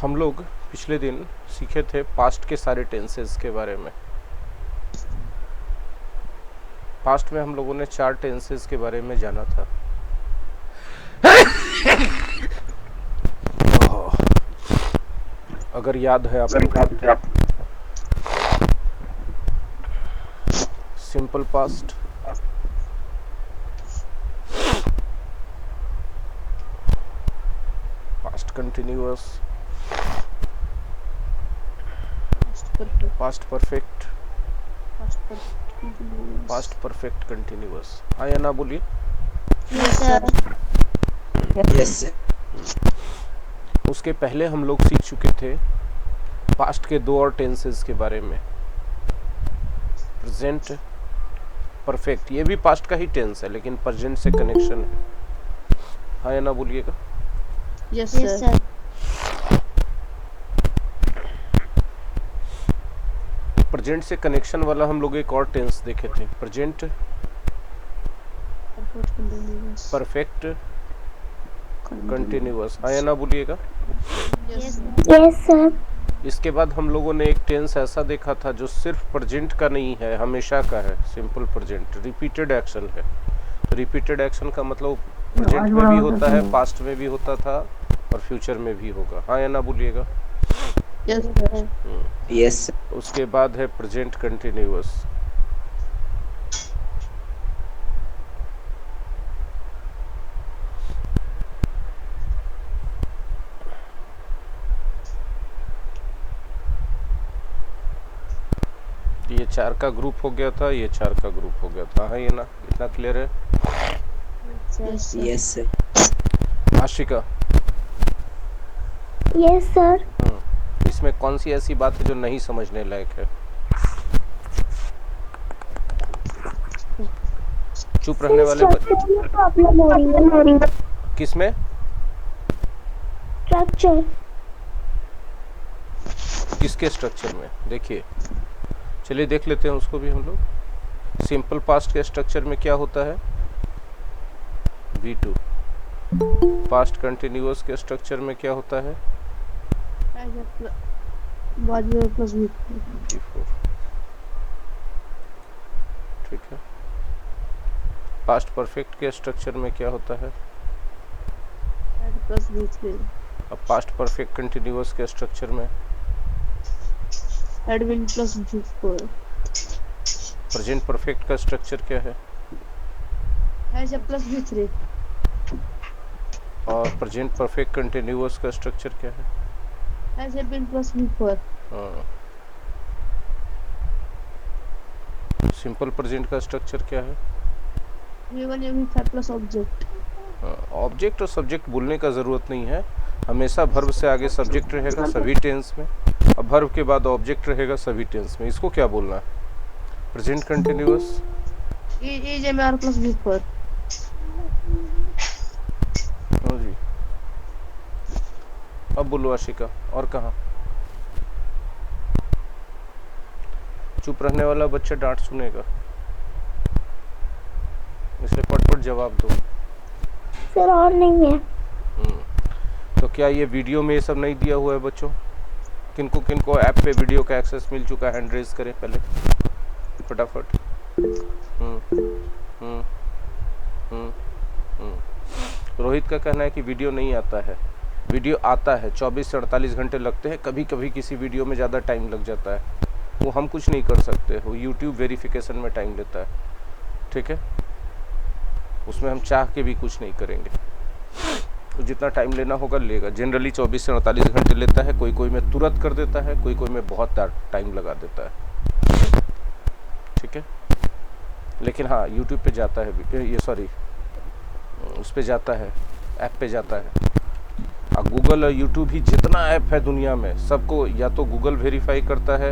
हम लोग पिछले दिन सीखे थे पास्ट के सारे टेंसेस के बारे में। पास्ट में हम लोगों ने 4 टेंसेस के बारे में जाना था। अगर याद है आपको, simple past, past continuous, past perfect, past perfect continuous. हाँ या ना बोलिए। यस। उसके पहले हम लोग सीख चुके थे पास्ट के 2 और टेंसेस के बारे में, प्रेजेंट परफेक्ट। ये भी पास्ट का ही टेंस है लेकिन प्रेजेंट से कनेक्शन है। हाँ या ना बोलिएगा। Yes sir. प्रेजेंट से कनेक्शन वाला हम लोग एक और टेंस देखे थे, प्रेजेंट परफेक्ट कंटिन्यूअस। हाँ या ना बोलिएगा। Yes sir. इसके बाद हम लोगों ने एक टेंस ऐसा देखा था जो सिर्फ प्रेजेंट का नहीं है, हमेशा का है, सिंपल प्रेजेंट, रिपीटेड एक्शन है। तो रिपीटेड एक्शन का मतलब प्रेजेंट में भी होता है, पास्ट में भी होता था और फ्यूचर में भी होगा। हाँ या ना बोलिएगा। Yes sir. यस। उसके बाद है प्रेजेंट कंटिन्यूअस। ये 4 का ग्रुप हो गया था, ये 4 का ग्रुप हो गया था। हाँ ये ना, इतना क्लियर है। यस। Ashika, yes sir. इसमें कौन सी ऐसी बात है जो नहीं समझने लायक है? चुप रहने वाले प्रॉब्लम हो रही है। किसमें? स्ट्रक्चर। किसके स्ट्रक्चर में? देखिए, चलिए देख लेते हैं उसको भी हम लोग। सिंपल पास्ट के स्ट्रक्चर में क्या होता है? V2। पास्ट कंटिन्यूअस के स्ट्रक्चर में क्या होता है? Plus V4। ठीक है। पास्ट परफेक्ट के स्ट्रक्चर में क्या होता है? Plus V3। अब पास्ट परफेक्ट कंटिन्यूअस के स्ट्रक्चर में Edwin plus V4। Present perfect का स्ट्रक्चर क्या है? ऐसे प्लस V3। और प्रेजेंट परफेक्ट कंटिन्यूअस का स्ट्रक्चर क्या है? ऐसे बिन प्लस V4। सिंपल प्रेजेंट का स्ट्रक्चर क्या है? V1 या V5 प्लस ऑब्जेक्ट। ऑब्जेक्ट और सब्जेक्ट बोलने का ज़रूरत नहीं है, हमेशा वर्ब से आगे सब्जेक्ट रहेगा सभी टेंस में, और वर्ब के बाद ऑब्जेक्ट रहेगा सभी टेंस में। इसको क्या बोलना है? Present continuous EJMR plus V4। हाँ जी। अब बोलो आशिका, और कहाँ? चुप रहने वाला बच्चा डांट सुनेगा, इसलिए पट जवाब दो। सर और नहीं है। तो क्या ये वीडियो में ये सब नहीं दिया हुआ है बच्चों? किनको किनको ऐप पे वीडियो का एक्सेस मिल चुका है? हैंड रेज करें पहले फटाफट। रोहित का कहना है कि वीडियो नहीं आता है। वीडियो आता है, 24 से 48 घंटे लगते हैं। कभी कभी किसी वीडियो में ज़्यादा टाइम लग जाता है, वो हम कुछ नहीं कर सकते। वो यूट्यूब वेरिफिकेशन में टाइम लेता है, ठीक है? उसमें हम चाह के भी कुछ नहीं करेंगे। तो जितना टाइम लेना होगा लेगा। जनरली 24 से 48 घंटे लेता है। कोई कोई में तुरंत कर देता है, कोई कोई में बहुत टाइम लगा देता है, ठीक है? लेकिन हाँ, यूट्यूब पे जाता है, ये सॉरी उस पे जाता है, ऐप पे जाता है। और गूगल और यूट्यूब ही जितना ऐप है दुनिया में, सबको या तो गूगल वेरीफाई करता है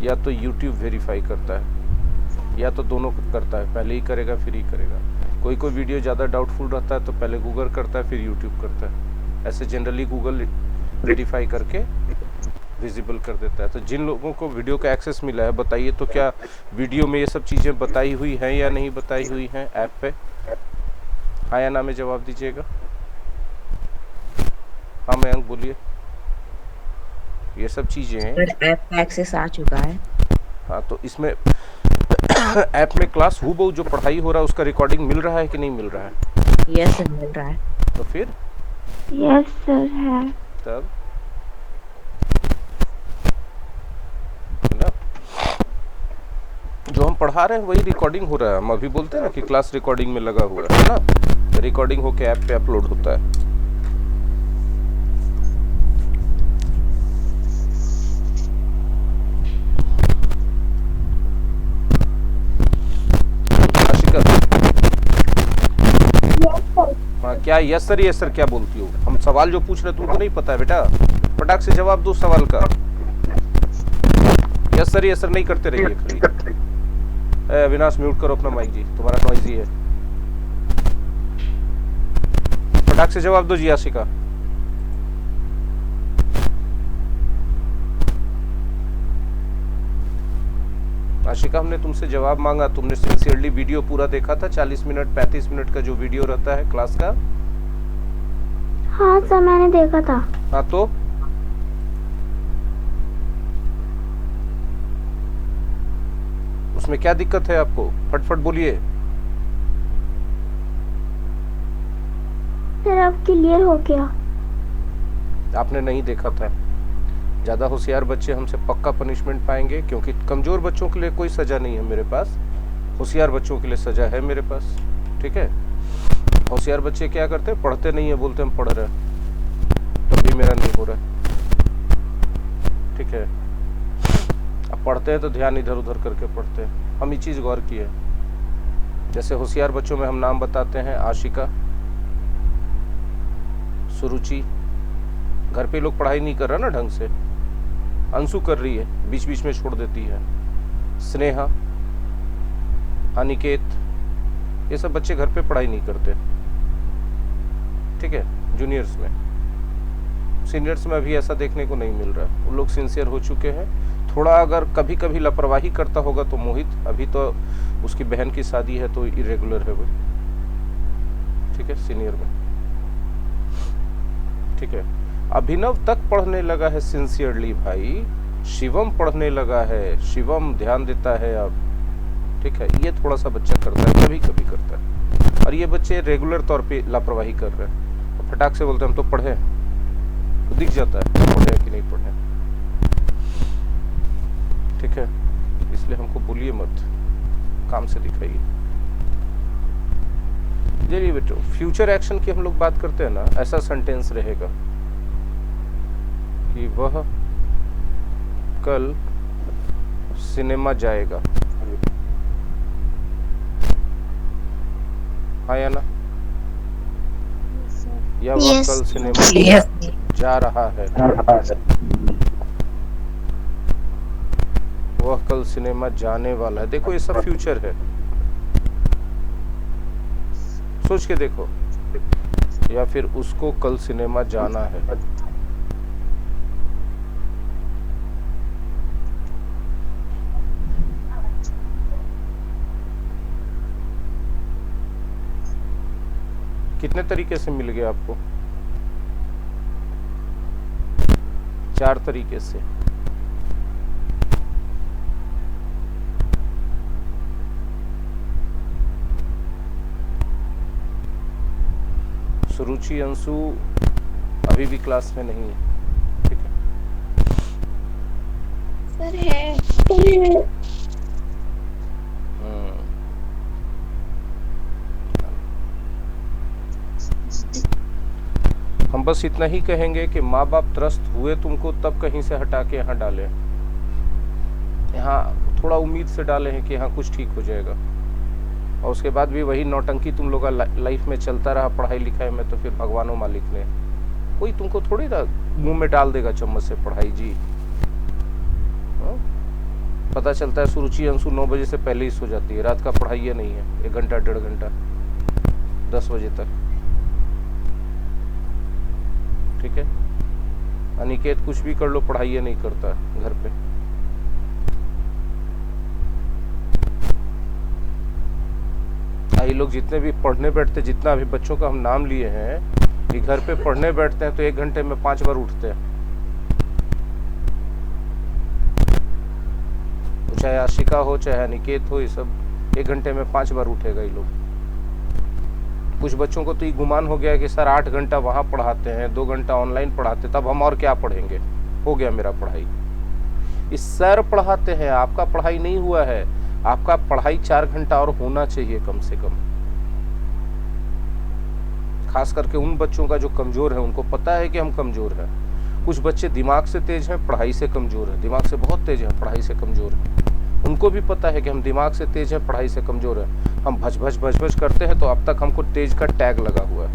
या तो यूट्यूब वेरीफाई करता है, या तो दोनों करता है। पहले ही करेगा फिर ही करेगा। कोई कोई वीडियो ज़्यादा डाउटफुल रहता है तो पहले गूगल करता है फिर यूट्यूब करता है। ऐसे जनरली गूगल वेरीफाई करके विजिबल कर देता है। तो जिन लोगों को वीडियो का एक्सेस मिला है, बताइए तो क्या वीडियो में ये सब चीज़ें बताई हुई हैं या नहीं बताई हुई हैं ऐप पे? हाँ या ना में जवाब दीजिएगा। हाँ मयंक बोलिए। ये सब चीज़ें। सर ऐप का एक्सेस आ चुका है। हाँ, तो इसमें ऐप में क्लास हूबहू जो पढ़ाई हो रहा है उसका रिकॉर्डिंग मिल रहा है कि नहीं मिल रहा है? यस सर, मिल रहा है। तो फिर यस सर है। तब ना, जो हम पढ़ा रहे हैं वही रिकॉर्डिंग हो रहा है। हम अभी बोलते हैं ना कि क्लास रिकॉर्डिंग में लगा हुआ है ना, रिकॉर्डिंग होके ऐप पे अपलोड होता है। Ashika, yes sir. हाँ क्या यस सर क्या बोलती हो? हम सवाल जो पूछ रहे हैं तुमको नहीं पता है बेटा, फटाक से जवाब दो सवाल का। यस सर नहीं करते रहिए खाली। अविनाश म्यूट करो अपना माइक जी, तुम्हारा नॉइजी है। फटाक से जवाब दो जी आशिका। आशिका, हमने तुमसे जवाब मांगा, तुमने सिंसियरली वीडियो पूरा देखा था? 40 मिनट 35 मिनट का जो वीडियो रहता है क्लास का। हाँ सर, मैंने देखा था। हाँ तो उसमें क्या दिक्कत है आपको? फटफट बोलिए। सर अब क्लियर हो गया। आपने नहीं देखा था। ज़्यादा होशियार बच्चे हमसे पक्का पनिशमेंट पाएंगे, क्योंकि कमज़ोर बच्चों के लिए कोई सज़ा नहीं है मेरे पास, होशियार बच्चों के लिए सज़ा है मेरे पास। ठीक है, होशियार बच्चे क्या करते हैं? पढ़ते नहीं है, बोलते हम पढ़ रहे हैं, तब भी मेरा नहीं हो रहा। ठीक है, अब पढ़ते हैं तो ध्यान इधर उधर करके पढ़ते हैं। हम ये चीज़ गौर की है। जैसे होशियार बच्चों में हम नाम बताते हैं, आशिका, सुरुचि। घर पे लोग पढ़ाई नहीं कर रहा ना ढंग से, अंशु कर रही है, बीच बीच में छोड़ देती है, स्नेहा, अनिकेत, ये सब बच्चे घर पे पढ़ाई नहीं करते। ठीक है, जूनियर्स में, सीनियर्स में अभी ऐसा देखने को नहीं मिल रहा है। वो लोग सिंसियर हो चुके हैं। थोड़ा अगर कभी कभी लापरवाही करता होगा तो मोहित, अभी तो उसकी बहन की शादी है तो इरेगुलर है वो। ठीक है, सीनियर में। ठीक है, अभिनव तक पढ़ने लगा है सिंसियरली भाई, शिवम पढ़ने लगा है, शिवम ध्यान देता है अब। ठीक है, ये थोड़ा सा बच्चा करता है, कभी कभी करता है, और ये बच्चे रेगुलर तौर पे लापरवाही कर रहे हैं। तो फटाक से बोलते हैं हम तो पढ़े, तो दिख जाता है पढ़े कि नहीं पढ़े। ठीक है, इसलिए हमको बोलिए मत, काम से दिखाइए। चलिए बेटो, फ्यूचर एक्शन की हम लोग बात करते हैं ना, ऐसा सेंटेंस रहेगा कि वह कल सिनेमा जाएगा। हाँ या ना? या वह Yes. कल सिनेमा यस जा रहा है। वह कल सिनेमा जाने वाला है। देखो ये सब फ्यूचर है, सोच के देखो। या फिर उसको कल सिनेमा जाना है। कितने तरीके से मिल गया आपको? 4 तरीके से। सुरुचि, अंशु अभी भी क्लास में नहीं है। ठीक है, सर है। हम बस इतना ही कहेंगे कि माँ बाप त्रस्त हुए तुमको, तब कहीं से हटा के यहाँ डालें। यहाँ थोड़ा उम्मीद से डाले हैं कि यहाँ कुछ ठीक हो जाएगा, और उसके बाद भी वही नौटंकी तुम लोग का लाइफ में चलता रहा पढ़ाई लिखाई में, तो फिर भगवानों मालिक ने, कोई तुमको थोड़ी ना मुंह में डाल देगा चम्मच से पढ़ाई जी। हाँ? पता चलता है सुरुचि, अंशु 9 बजे से पहले ही सो जाती है, रात का पढ़ाई नहीं है, 1 घंटा 1.5 घंटा 10 बजे तक। ठीक है, अनिकेत कुछ भी कर लो, पढ़ाई नहीं करता घर पे। ये लोग जितने भी पढ़ने बैठते, जितना अभी बच्चों का हम नाम लिए हैं कि घर पे पढ़ने बैठते हैं तो 1 घंटे में 5 बार उठते हैं। चाहे आशिका हो चाहे अनिकेत हो, ये सब 1 घंटे में 5 बार उठेगा ये लोग। कुछ बच्चों को तो ये गुमान हो गया है कि सर 8 घंटा वहाँ पढ़ाते हैं, 2 घंटा ऑनलाइन पढ़ाते, तब हम और क्या पढ़ेंगे, हो गया मेरा पढ़ाई। इस सर पढ़ाते हैं, आपका पढ़ाई नहीं हुआ है, आपका पढ़ाई 4 घंटा और होना चाहिए कम से कम। खास करके उन बच्चों का जो कमजोर है, उनको पता है कि हम कमजोर हैं। कुछ बच्चे दिमाग से तेज हैं, पढ़ाई से कमजोर है, दिमाग से बहुत तेज है, पढ़ाई से कमजोर है। उनको भी पता है कि हम दिमाग से तेज हैं, पढ़ाई से कमजोर है। हम भज भज करते हैं, तो अब तक हमको तेज का टैग लगा हुआ है।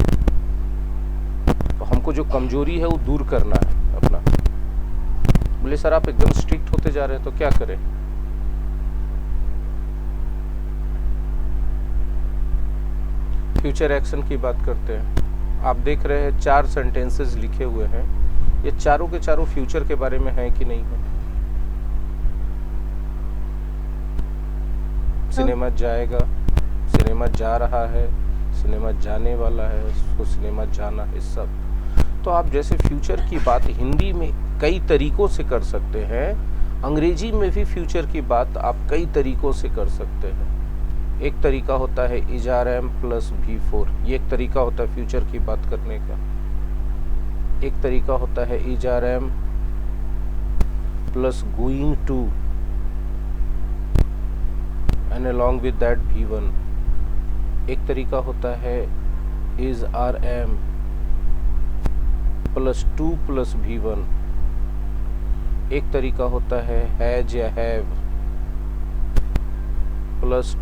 तो हमको जो कमजोरी है वो दूर करना है अपना। बोले सर आप एकदम स्ट्रिक्ट होते जा रहे हैं, तो क्या करें? फ्यूचर एक्शन की बात करते हैं। आप देख रहे हैं 4 सेंटेंसेस लिखे हुए हैं, ये चारों के चारों फ्यूचर के बारे में हैं कि नहीं है? सिनेमा जाएगा, सिनेमा जा रहा है, सिनेमा जाने वाला है, उसको सिनेमा जाना है, सब। तो आप जैसे फ्यूचर की बात हिंदी में कई तरीकों से कर सकते हैं, अंग्रेजी में भी फ्यूचर की बात आप कई तरीकों से कर सकते हैं। एक तरीका होता है HRM प्लस V4, ये एक तरीका होता है फ्यूचर की बात करने का। एक तरीका होता है HRM plus going to and along with that V1। एक तरीका होता है is RM plus 2 plus V1। एक तरीका होता है हैज या हैव प्लस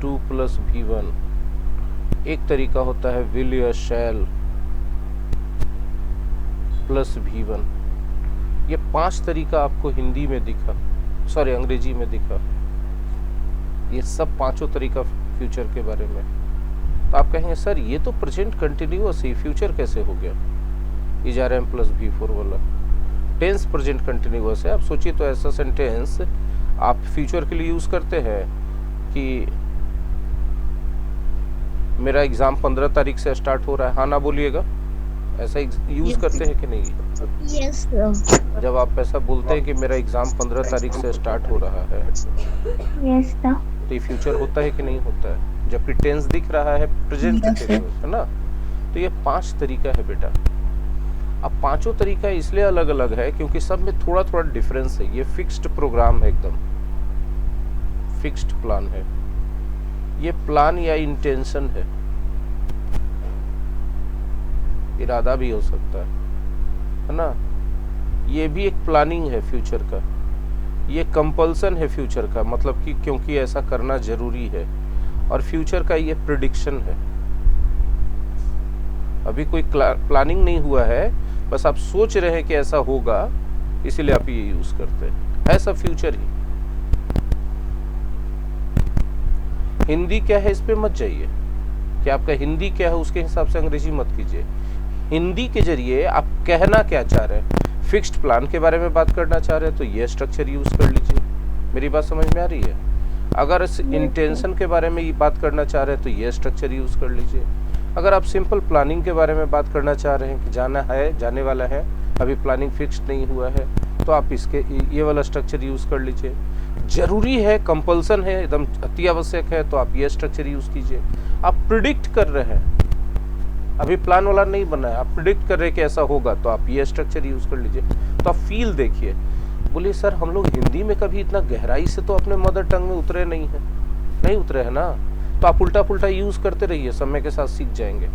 2 प्लस V1। एक तरीका होता है विल या शैल प्लस V1। ये 5 तरीका आपको हिंदी में दिखा, सॉरी अंग्रेजी में दिखा। ये सब 5 तरीका फ्यूचर के बारे में। तो आप कहेंगे सर ये तो प्रेजेंट कंटिन्यूअस है, फ्यूचर कैसे हो गया? HRM प्लस V4 वाला टेंस प्रेजेंट कंटिन्यूअस है। आप सोचिए तो ऐसा सेंटेंस आप फ्यूचर के लिए यूज करते हैं कि मेरा एग्जाम 15 तारीख से स्टार्ट हो रहा है, हाँ ना बोलिएगा। ऐसा यूज करते हैं कि नहीं? यस। जब आप ऐसा बोलते हैं कि मेरा एग्जाम 15 तारीख से स्टार्ट हो रहा है, यस सर। तो ये फ्यूचर होता है कि नहीं होता है? जबकि टेंस दिख रहा है प्रेजेंट कंटिन्यूअस, है ना? तो ये 5 तरीका है बेटा। अब 5 तरीका इसलिए अलग अलग है क्योंकि सब में थोड़ा थोड़ा डिफरेंस है। ये फिक्स्ड प्रोग्राम है, एकदम फिक्स्ड प्लान है। ये प्लान या इंटेंशन है, इरादा भी हो सकता है ना? ये भी एक प्लानिंग है फ्यूचर का। ये कंपल्सन है फ्यूचर का, मतलब कि क्योंकि ऐसा करना जरूरी है। और फ्यूचर का ये प्रिडिक्शन है। अभी कोई प्लानिंग नहीं हुआ है, बस आप सोच रहे हैं कि ऐसा होगा, इसीलिए आप ये यूज करते हैं। है सब फ्यूचर ही। हिंदी क्या है इस पे मत जाइए कि आपका हिंदी क्या है उसके हिसाब से अंग्रेजी मत कीजिए। हिंदी के जरिए आप कहना क्या चाह रहे हैं। फिक्स्ड प्लान के बारे में बात करना चाह रहे हैं तो ये स्ट्रक्चर यूज कर लीजिए। मेरी बात समझ में आ रही है? अगर इंटेंशन के बारे में बात करना चाह रहे हैं तो ये स्ट्रक्चर यूज कर लीजिए। अगर आप सिंपल प्लानिंग के बारे में बात करना चाह रहे हैं कि जाना है, जाने वाला है, अभी प्लानिंग फिक्स्ड नहीं हुआ है, तो आप इसके ये वाला स्ट्रक्चर यूज कर लीजिए। जरूरी है, कंपल्सन है, एकदम अति आवश्यक है, तो आप ये स्ट्रक्चर यूज कीजिए। आप प्रिडिक्ट कर रहे हैं, अभी प्लान वाला नहीं बना है, आप प्रिडिक्ट कर रहे हैं कि ऐसा होगा, तो आप ये स्ट्रक्चर यूज कर लीजिए। तो आप फील देखिए। बोलिए सर हम लोग हिंदी में कभी इतना गहराई से तो अपने मदर टंग में उतरे नहीं है। नहीं उतरे है ना? तो आप उल्टा पुल्टा यूज करते रहिए, समय के साथ सीख जाएंगे।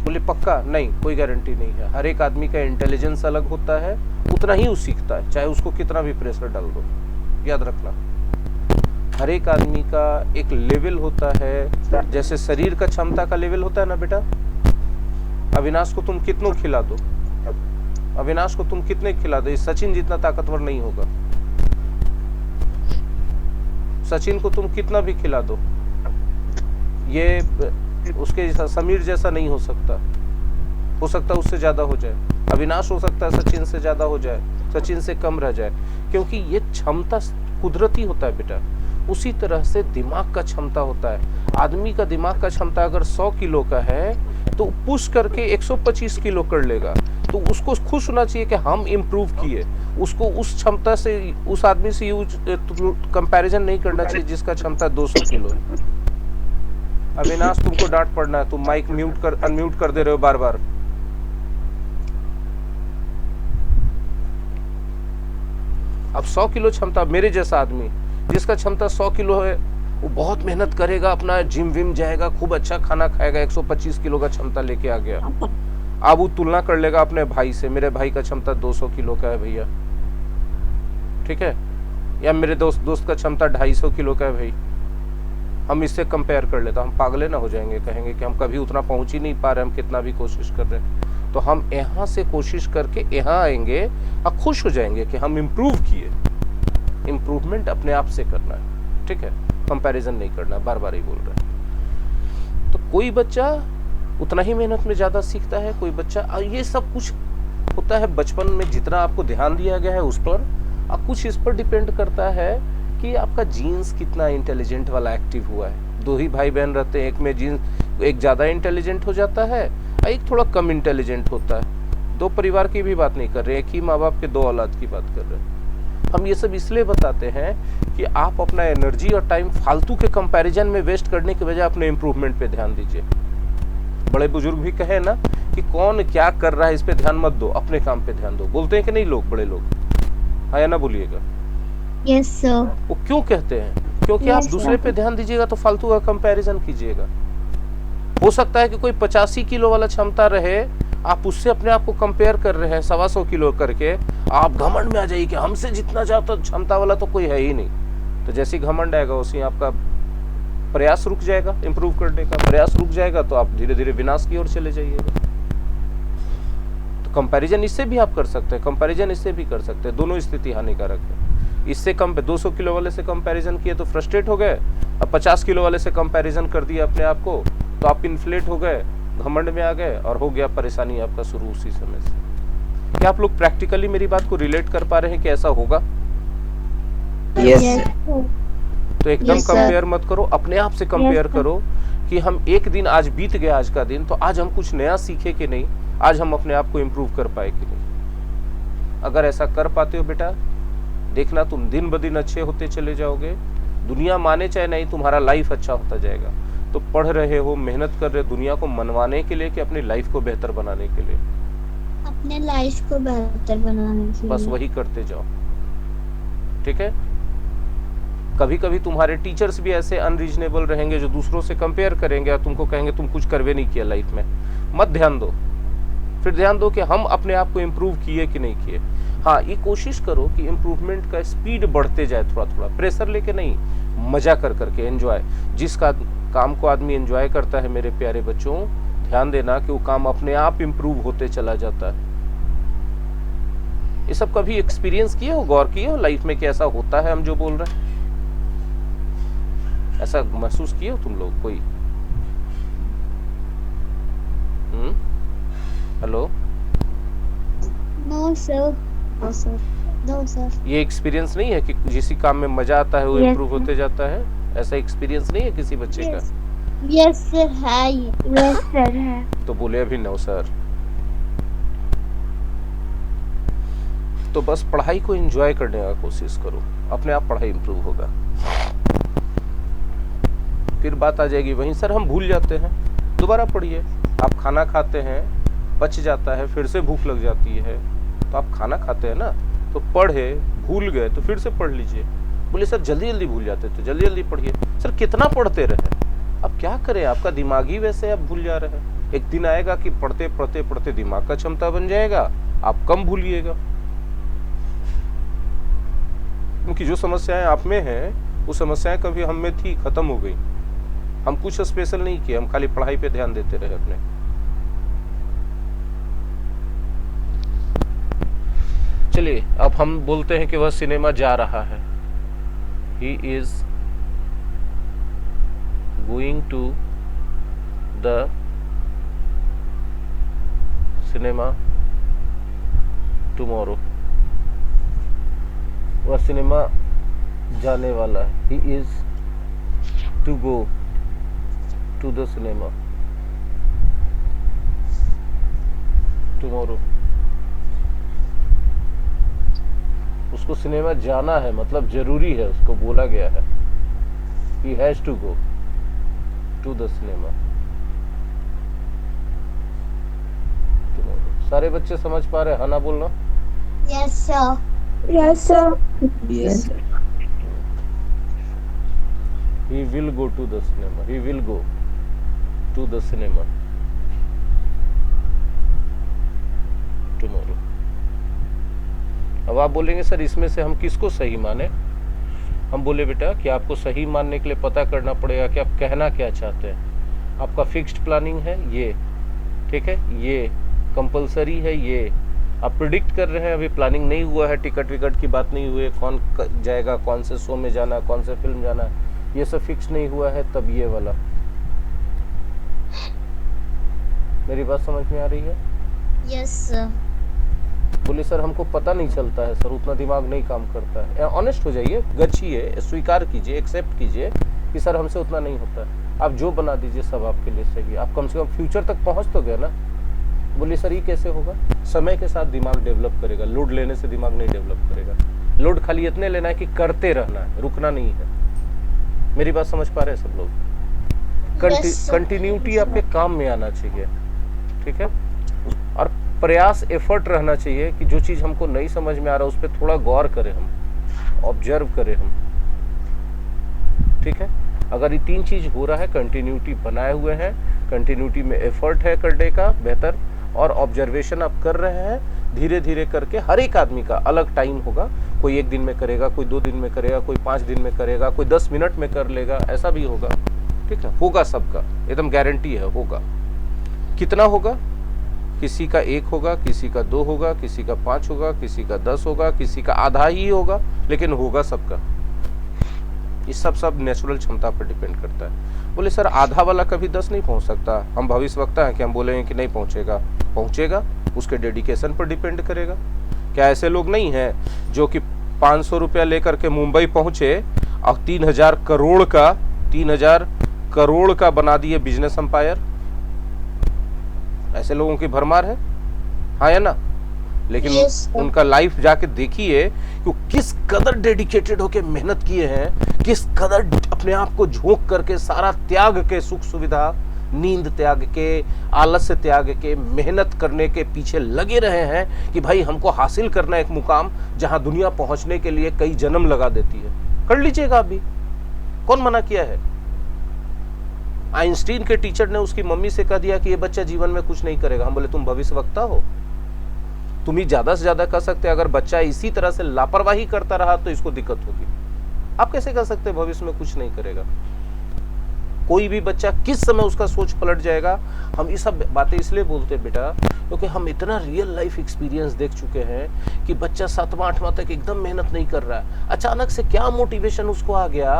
बोले पक्का? नहीं, कोई गारंटी नहीं है। हर एक आदमी का इंटेलिजेंस अलग होता है, उतना ही वो सीखता है, चाहे उसको कितना भी प्रेशर डाल दो। याद रखना, हर एक आदमी का एक लेवल होता है। जैसे शरीर का क्षमता का लेवल होता है ना बेटा। अविनाश को तुम कितनों खिला दो, अविनाश को तुम कितने खिला दो, सचिन जितना ताकतवर नहीं होगा। सचिन को तुम कितना भी खिला दो, ये उसके जैसा, समीर जैसा नहीं हो सकता। हो सकता है उससे ज्यादा हो जाए। अविनाश हो सकता है सचिन से ज्यादा हो जाए, सचिन से कम रह जाए, क्योंकि ये क्षमता कुदरती होता है बेटा। उसी तरह से दिमाग का क्षमता होता है। आदमी का दिमाग का क्षमता अगर 100 किलो का है तो पुश करके 125 किलो कर लेगा। तो उसको खुश होना चाहिए कि हम इम्प्रूव किए। उसको उस क्षमता से उस आदमी से यूज कंपैरिजन नहीं करना चाहिए जिसका क्षमता 200 किलो है। अविनाश, तुमको डांट पड़ना है, तुम माइक म्यूट कर अनम्यूट कर दे रहे हो बार बार। अब 100 किलो क्षमता, मेरे जैसा आदमी जिसका क्षमता 100 किलो है, वो बहुत मेहनत करेगा, अपना जिम विम जाएगा, खूब अच्छा खाना खाएगा, 125 किलो का क्षमता लेके आ गया। अब वो तुलना कर लेगा अपने भाई से, मेरे भाई का क्षमता 200 किलो का है भैया, ठीक है, या मेरे दोस्त का क्षमता 250 किलो का है भाई, हम इससे कंपेयर कर लेते, हम पागले ना हो जाएंगे, कहेंगे कि हम कभी उतना पहुंच ही नहीं पा रहे, हम कितना भी कोशिश कर रहे हैं। तो हम यहाँ से कोशिश करके यहाँ आएंगे और खुश हो जाएंगे कि हम इम्प्रूव किए। इम्प्रूवमेंट अपने आप से करना है, ठीक है, कंपैरिजन नहीं करना, बार बार ही बोल रहे हैं। तो कोई बच्चा उतना ही मेहनत में ज़्यादा सीखता है, कोई बच्चा, ये सब कुछ होता है बचपन में, जितना आपको ध्यान दिया गया है उस पर, और कुछ इस पर डिपेंड करता है कि आपका जीन्स कितना इंटेलिजेंट वाला एक्टिव हुआ है। 2 ही भाई बहन रहते हैं, एक में जीन्स एक ज़्यादा इंटेलिजेंट हो जाता है, एक थोड़ा कम इंटेलिजेंट होता है। 2 परिवार की भी बात नहीं कर रहे, एक ही माँ बाप के 2 औलाद की बात कर रहे हैं। हम ये सब इसलिए बताते हैं कि आप अपना एनर्जी और टाइम फालतू के कंपैरिजन में वेस्ट करने की बजाय अपने इम्प्रूवमेंट पे ध्यान दीजिए। बड़े बुजुर्ग भी कहे ना कि कौन क्या कर रहा है इस पे ध्यान मत दो, अपने काम पे ध्यान दो। बोलते हैं कि नहीं लोग, बड़े लोग, हाँ या ना बोलिएगा? Yes sir. वो क्यों कहते हैं? क्योंकि Yes, आप दूसरे sir. पे ध्यान दीजिएगा तो फालतू का कंपैरिजन कीजिएगा। हो सकता है कि कोई 85 किलो वाला क्षमता रहे, आप उससे अपने आप को कंपेयर कर रहे हैं 125 किलो करके, आप घमंड में आ जाइए कि हमसे जितना ज्यादा क्षमता वाला तो कोई है ही नहीं। तो जैसे घमंड आएगा उसी आपका प्रयास रुक जाएगा, इंप्रूव करने का प्रयास रुक जाएगा, तो आप धीरे धीरे विनाश की ओर चले जाइएगा। तो कंपैरिजन इससे भी आप कर सकते हैं, कंपैरिजन इससे भी कर सकते हैं, दोनों स्थिति हानिकारक है। इससे कम 200 किलो वाले से कंपैरिजन किए तो फ्रस्ट्रेट हो गए, अब 50 किलो वाले से कंपैरिजन कर दिया अपने आप को तो आप इन्फ्लेट हो गए, घमंड में आ गए, और हो गया परेशानी आपका शुरू उसी समय से। क्या आप लोग प्रैक्टिकली मेरी बात को रिलेट कर पा रहे हैं कि ऐसा होगा? Yes. तो एकदम Yes, sir. कंपेयर मत करो, अपने आप से कंपेयर करो कि हम एक दिन, आज बीत गया आज का दिन, तो आज हम कुछ नया सीखे कि नहीं, आज हम अपने आप को इम्प्रूव कर पाए कि नहीं। अगर ऐसा कर पाते हो बेटा, देखना तुम दिन ब दिन अच्छे होते चले जाओगे, दुनिया माने चाहे नहीं, तुम्हारा लाइफ अच्छा होता जाएगा। तो पढ़ रहे हो, मेहनत कर रहे हो दुनिया को मनवाने के लिए कि अपनी लाइफ को बेहतर बनाने के लिए? अपने लाइफ को बेहतर बनाने के लिए। बस वही करते जाओ, ठीक है। कभी कभी तुम्हारे टीचर्स भी ऐसे अनरीजनेबल रहेंगे जो दूसरों से कंपेयर करेंगे और तुमको कहेंगे तुम कुछ करवे नहीं किया लाइफ में, मत ध्यान दो, फिर ध्यान दो कि हम अपने आप को इम्प्रूव किए कि नहीं किए। हाँ, ये कोशिश करो कि इम्प्रूवमेंट का स्पीड बढ़ते जाए, थोड़ा थोड़ा, प्रेशर लेके नहीं, मजा कर करके, एंजॉय। जिसका काम को आदमी एंजॉय करता है मेरे प्यारे बच्चों, ध्यान देना कि वो काम अपने आप इम्प्रूव होते चला जाता है। ये सब कभी एक्सपीरियंस किए हो, गौर किए हो लाइफ में कि ऐसा होता है हम जो बोल रहे हैं? ऐसा महसूस किए हो तुम लोग कोई? Hello? No sir. No sir, no sir. ये एक्सपीरियंस नहीं है कि जिस काम में मजा आता है वो Yes, इम्प्रूव sir. होते जाता है? ऐसा एक्सपीरियंस नहीं है किसी बच्चे का? यस सर है। यस सर है। तो बोले अभी नो सर। तो बस पढ़ाई को एंजॉय करने का कोशिश करो, अपने आप पढ़ाई इंप्रूव होगा। फिर बात आ जाएगी वहीं, सर हम भूल जाते हैं, दोबारा पढ़िए। आप खाना खाते हैं, पच जाता है, फिर से भूख लग जाती है, तो आप खाना खाते हैं ना, तो पढ़े, भूल गए तो फिर से पढ़ लीजिए। बोले सर जल्दी जल्दी भूल जाते तो जल्दी जल्दी पढ़िए। सर कितना पढ़ते रहे, अब क्या करें, आपका दिमाग ही वैसे आप भूल जा रहे हैं। एक दिन आएगा कि पढ़ते पढ़ते पढ़ते दिमाग का क्षमता बन जाएगा, आप कम भूलिएगा। क्योंकि जो समस्याएं आप में हैं वो समस्याएं कभी हम में थी, खत्म हो गई। हम कुछ स्पेशल नहीं किए, हम खाली पढ़ाई पे ध्यान देते रहे अपने। चलिए अब हम बोलते हैं कि वह सिनेमा जा रहा है। He is going to the cinema tomorrow. वह सिनेमा जाने वाला है। He is to go to the cinema tomorrow. उसको सिनेमा जाना है, मतलब जरूरी है, उसको बोला गया है he has to go to the cinema tomorrow। सारे बच्चे समझ पा रहे हैं? हाँ ना बोलना। Yes, sir. Yes sir. Yes. He will go to the cinema, he will go to the cinema tomorrow। अब आप बोलेंगे सर इसमें से हम किसको सही माने? हम बोले बेटा कि आपको सही मानने के लिए पता करना पड़ेगा कि आप कहना क्या चाहते हैं। आपका फिक्स्ड प्लानिंग है ये, ठीक है, ये कंपलसरी है, ये आप प्रिडिक्ट कर रहे हैं, अभी प्लानिंग नहीं हुआ है, टिकट विकट की बात नहीं हुई है, कौन जाएगा, कौन से शो में जाना, कौन से फिल्म जाना, ये सब फिक्स नहीं हुआ है, तब ये वाला। मेरी बात समझ में आ रही है? Yes, sir. बोले सर हमको पता नहीं चलता है सर, उतना दिमाग नहीं काम करता है। ऑनेस्ट हो जाइए, गच्छिए, स्वीकार कीजिए, एक्सेप्ट कीजिए कि सर हमसे उतना नहीं होता है। आप जो बना दीजिए सब आपके लिए सही है, आप कम से कम फ्यूचर तक पहुंच तो गए ना। बोलिए सर ये कैसे होगा? समय के साथ दिमाग डेवलप करेगा, लोड लेने से दिमाग नहीं डेवलप करेगा। लोड खाली इतने लेना है कि करते रहना है, रुकना नहीं है। मेरी बात समझ पा रहे हैं सब लोग? Yes, sir. कंटिन्यूटी आपके काम में आना चाहिए, ठीक है, और प्रयास, एफर्ट रहना चाहिए कि जो चीज हमको नहीं समझ में आ रहा उस पर थोड़ा गौर करें, हम ऑब्जर्व करें हम, ठीक है। अगर ये तीन चीज हो रहा है, कंटिन्यूटी बनाए हुए हैं, कंटिन्यूटी में एफर्ट है करने का बेहतर, और ऑब्जर्वेशन आप कर रहे हैं, धीरे धीरे करके हर एक आदमी का अलग टाइम होगा। कोई 1 दिन में करेगा, कोई 2 दिन में करेगा, कोई 5 दिन में करेगा, कोई 10 मिनट में कर लेगा, ऐसा भी होगा, ठीक है, होगा सबका, एकदम गारंटी है होगा। कितना होगा? किसी का 1 होगा, किसी का 2 होगा, किसी का 5 होगा, किसी का 10 होगा, किसी का आधा ही होगा, लेकिन होगा सबका। ये सब नेचुरल क्षमता पर डिपेंड करता है। बोले सर आधा वाला कभी 10 नहीं पहुंच सकता। हम भविष्यवक्ता हैं कि हम बोलेंगे कि नहीं पहुंचेगा? पहुंचेगा, उसके डेडिकेशन पर डिपेंड करेगा। क्या ऐसे लोग नहीं हैं जो कि 500 रुपया लेकर के मुंबई पहुंचे और 3000 करोड़ का बना दिए बिजनेस एम्पायर? ऐसे लोगों की भरमार है, हाँ या ना? लेकिन Yes, sir. उनका लाइफ जाके देखिए कि वो किस कदर डेडिकेटेड होके मेहनत किए हैं, किस कदर अपने आप को झोंक करके सारा त्याग के, सुख सुविधा, नींद त्याग के, आलस्य त्याग के, मेहनत करने के पीछे लगे रहे हैं कि भाई हमको हासिल करना एक मुकाम जहां दुनिया पहुंचने के लिए कई जन्म लगा देती है। कर लीजिएगा अभी, कौन मना किया है? आइंस्टीन के टीचर ने उसकी मम्मी से कह दिया कि ये बच्चा जीवन में कुछ नहीं करेगा। हम बोले तुम भविष्यवक्ता हो, तुम ही ज्यादा से ज्यादा कह सकते, अगर बच्चा इसी तरह से लापरवाही करता रहा तो इसको दिक्कत होगी। आप कैसे कह सकते भविष्य में कुछ नहीं करेगा? कोई भी बच्चा किस समय उसका सोच पलट जाएगा। हम ये सब बातें इसलिए बोलते हैं बेटा क्योंकि हम इतना रियल लाइफ एक्सपीरियंस देख चुके हैं कि बच्चा 7वां 8वां तक एकदम मेहनत नहीं कर रहा है, अचानक से क्या मोटिवेशन उसको आ गया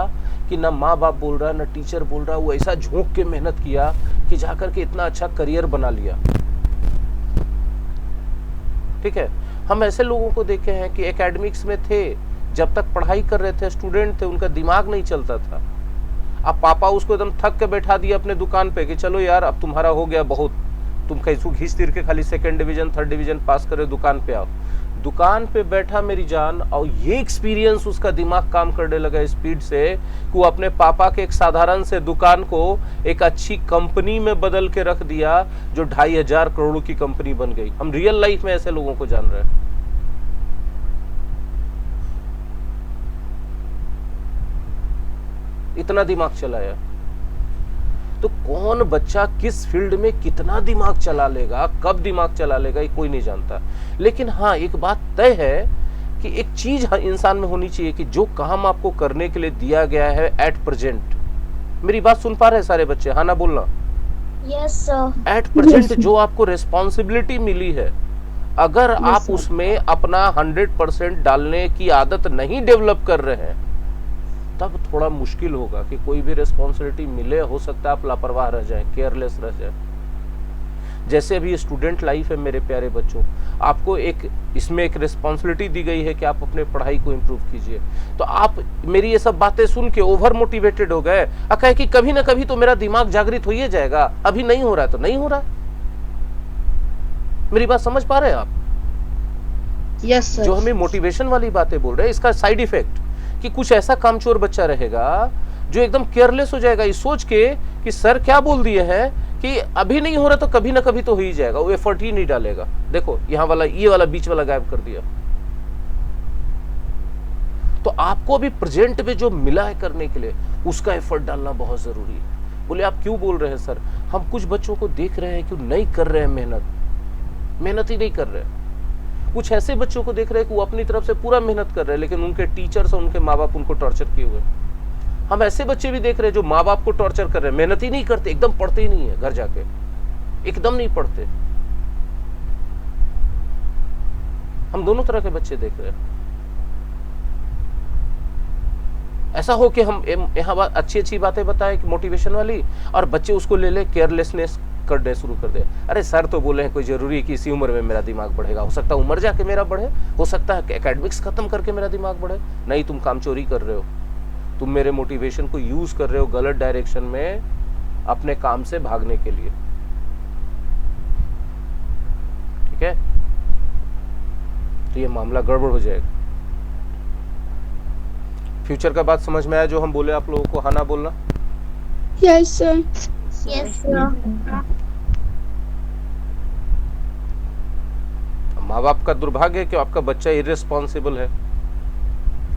कि ना माँ बाप बोल रहा है ना टीचर बोल रहा है, वो ऐसा झोंक के मेहनत किया कि जाकर के इतना अच्छा करियर बना लिया। ठीक है, हम ऐसे लोगों को देखे हैं कि एकेडमिक्स में थे, जब तक पढ़ाई कर रहे थे, स्टूडेंट थे, उनका दिमाग नहीं चलता था। अब पापा उसको एकदम थक के बैठा दिया अपने दुकान पे कि चलो यार अब तुम्हारा हो गया बहुत, तुम कैसू घिस तीर के खाली 2nd division 3rd division pass करे, दुकान पे आओ। दुकान पे बैठा मेरी जान, और ये एक्सपीरियंस उसका दिमाग काम करने लगा स्पीड से कि वो अपने पापा के एक साधारण से दुकान को एक अच्छी कंपनी में बदल के रख दिया, जो 2500 करोड़ की कंपनी बन गई। हम रियल लाइफ में ऐसे लोगों को जान रहे हैं। इतना दिमाग चलाया। तो कौन बच्चा किस फील्ड में कितना दिमाग चला लेगा, कब दिमाग चला लेगा, ये कोई नहीं जानता। लेकिन हाँ, एक बात तय है कि एक चीज इंसान में होनी चाहिए कि जो काम आपको करने के लिए दिया गया है एट प्रेजेंट, मेरी बात सुन पा रहे हैं सारे बच्चे? हाँ ना बोलना। Yes, sir. एट प्रेजेंट जो आपको रिस्पॉन्सिबिलिटी मिली है, अगर आप उसमें अपना 100% डालने की आदत नहीं डेवलप कर रहे हैं, तब थोड़ा मुश्किल होगा कि कोई भी रिस्पॉन्सिबिलिटी मिले, हो सकता है आप लापरवाह रह जाएं, केयरलेस रह जाएं। जैसे अभी स्टूडेंट लाइफ है मेरे प्यारे बच्चों, आपको इसमें एक रिस्पॉन्सिबिलिटी दी गई है कि आप अपने पढ़ाई को इम्प्रूव कीजिए। तो आप मेरी ये सब बातें सुन के ओवर मोटिवेटेड हो गए, कहे कि कभी ना कभी तो मेरा दिमाग जागृत हो ही जाएगा, अभी नहीं हो रहा है तो नहीं हो रहा। मेरी बात समझ पा रहे हैं आप? यस जो सर। हमें मोटिवेशन वाली बातें बोल रहे हैं, इसका साइड इफेक्ट कि कुछ ऐसा कामचोर बच्चा रहेगा जो एकदम केयरलेस हो जाएगा इस सोच के कि सर क्या बोल दिए हैं कि अभी नहीं हो रहा तो कभी ना कभी तो हो ही जाएगा, वो एफर्ट ही नहीं डालेगा। देखो यहाँ वाला, ये वाला बीच वाला गायब कर दिया। तो आपको अभी प्रेजेंट में जो मिला है करने के लिए, उसका एफर्ट डालना बहुत जरूरी है। बोले आप क्यों बोल रहे हैं सर? हम कुछ बच्चों को देख रहे हैं कि नहीं कर रहे हैं मेहनत ही नहीं कर रहे हैं। कुछ ऐसे बच्चों को देख रहे हैं कि वो अपनी तरफ से पूरा मेहनत कर रहे हैं, लेकिन उनके टीचर्स और उनके माँ बाप उनको टॉर्चर किए हुए। हम ऐसे बच्चे भी देख रहे हैं जो माँ बाप को टॉर्चर कर रहे हैं, मेहनत ही नहीं करते, एकदम पढ़ते ही नहीं है, घर जाके एकदम नहीं पढ़ते। हम दोनों तरह के बच्चे देख रहे हैं। ऐसा हो कि हम यहाँ अच्छी बातें बताएं कि मोटिवेशन वाली, और बच्चे उसको ले ले केयरलेसनेस करने शुरू कर दे। अरे सर तो बोले हैं कोई जरूरी है कि इसी उम्र में मेरा दिमाग बढ़ेगा, हो सकता है उम्र जाके मेरा बढ़े, हो सकता है एकेडमिक्स खत्म करके मेरा दिमाग बढ़े। नहीं, तुम काम चोरी कर रहे हो, तुम मेरे मोटिवेशन को यूज कर रहे हो गलत डायरेक्शन में अपने काम से भागने के लिए। ठीक है, तो ये मामला गड़बड़ हो जाएगा। फ्यूचर का बात समझ में आया जो हम बोले आप लोगों को? हाँ ना बोलना। Yes sir. Yes sir. माँ बाप का दुर्भाग्य है कि आपका बच्चा इर्रेस्पॉन्सिबल है,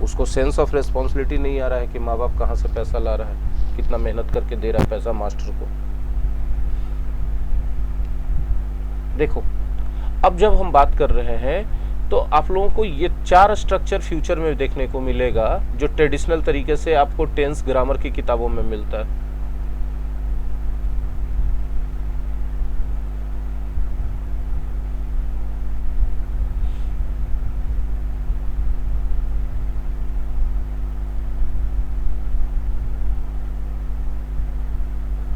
उसको सेंस ऑफ रेस्पॉन्सिबिलिटी नहीं आ रहा है कि माँ बाप कहाँ से पैसा ला रहा है, कितना मेहनत करके दे रहा है पैसा मास्टर को। देखो, अब जब हम बात कर रहे हैं तो आप लोगों को ये 4 स्ट्रक्चर फ्यूचर में देखने को मिलेगा जो ट्रेडिशनल तरीके से आपको टेंस ग्रामर की किताबों में मिलता है।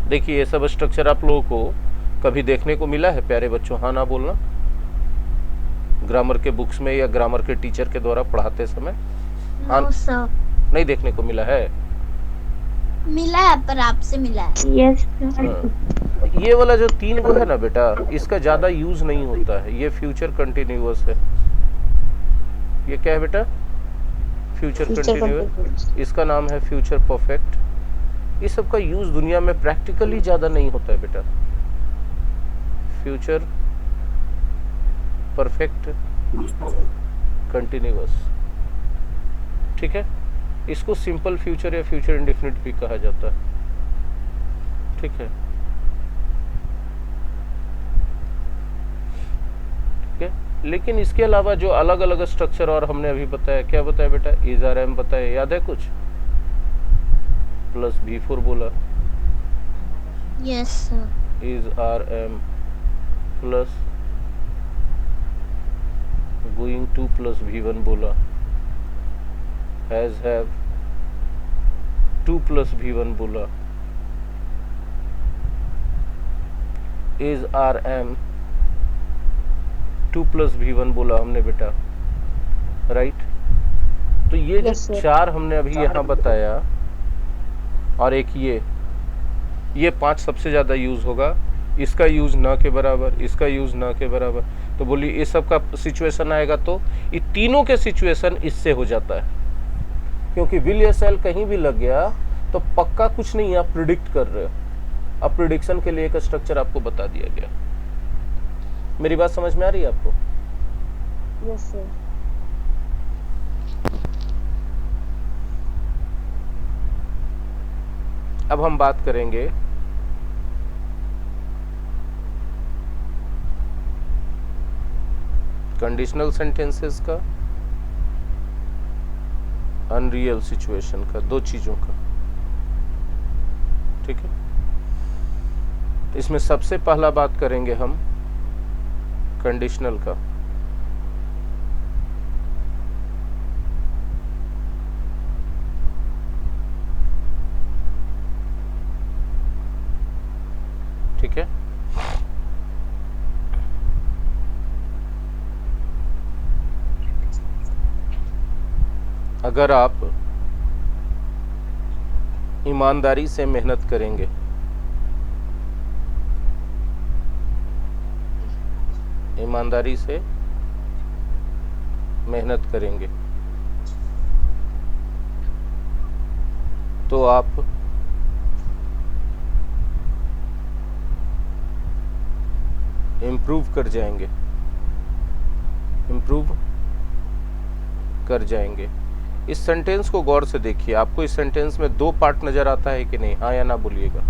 देखिए, ये सब स्ट्रक्चर आप लोगों को कभी देखने को मिला है प्यारे बच्चों? हाँ ना बोलना। ग्रामर के बुक्स में या ग्रामर के टीचर के द्वारा पढ़ाते समय नो सर। नहीं देखने को मिला है? मिला है, पर आपसे मिला है। यस हाँ। ये वाला जो 3 गो है ना बेटा, इसका ज्यादा यूज नहीं होता है। ये फ्यूचर कंटिन्यूअस है। ये क्या है बेटा? Future continuous. इसका नाम है फ्यूचर परफेक्ट। इस सब का यूज दुनिया में प्रैक्टिकली ज्यादा नहीं होता है बेटा। फ्यूचर परफेक्ट कंटिन्यूअस, ठीक है। इसको सिंपल फ्यूचर या फ्यूचर इंडेफिनिट भी कहा जाता है, ठीक है। ठीक है, लेकिन इसके अलावा जो अलग अलग स्ट्रक्चर और हमने अभी बताया, क्या बताया बेटा? इज आर एम बताया, याद है कुछ? प्लस V4 बोला, yes sir. H R M plus going to plus V1 बोला, हैज हैव 2 प्लस V1 बोला, is R M 2 plus V1 बोला हमने बेटा, राइट। तो ये जो 4 हमने अभी यहाँ बताया, और एक ये 5 सबसे ज्यादा यूज होगा। इसका यूज ना के बराबर, इसका यूज ना के बराबर। तो बोलिए ये सब का सिचुएशन आएगा तो ये तीनों के सिचुएशन इससे हो जाता है, क्योंकि विल या शैल कहीं भी लग गया तो पक्का कुछ नहीं, आप प्रिडिक्ट कर रहे हो। अब प्रिडिक्शन के लिए एक स्ट्रक्चर आपको बता दिया गया। मेरी बात समझ में आ रही है आपको? Yes sir. अब हम बात करेंगे कंडीशनल सेंटेंसेस का, अनरियल सिचुएशन का, 2 चीजों का, ठीक है। इसमें सबसे पहला बात करेंगे हम कंडीशनल का। ठीक है, अगर आप ईमानदारी से मेहनत करेंगे, ईमानदारी से मेहनत करेंगे तो आप इम्प्रूव कर जाएंगे, इम्प्रूव कर जाएंगे। इस सेंटेंस को गौर से देखिए, आपको इस सेंटेंस में दो पार्ट नजर आता है कि नहीं? हाँ या ना बोलिएगा।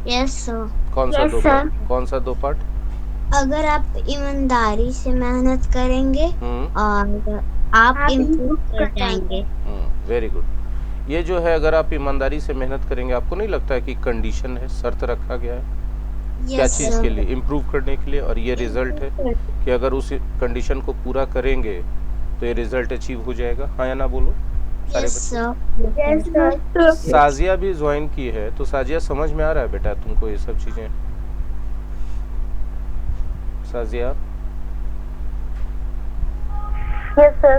Yes sir. कौन सा Yes, दो sir. पार्ट? कौन सा दो पार्ट? अगर आप ईमानदारी से मेहनत करेंगे और आप आप इम्प्रूव improve कर कर जाएंगे। Very good. ये जो है, अगर आप ईमानदारी से मेहनत करेंगे, आपको नहीं लगता है कि कंडीशन है, शर्त रखा गया है क्या यस चीज़ के लिए? इम्प्रूव करने के लिए, और ये रिजल्ट है कि अगर उस कंडीशन को पूरा करेंगे तो ये रिजल्ट अचीव हो जाएगा। हाँ या ना बोलो सारे यस बच्चे। सर। Yes, sir. साजिया भी ज्वाइन की है, तो साजिया समझ में आ रहा है बेटा तुमको ये सब चीजें? साजिया? Yes, sir.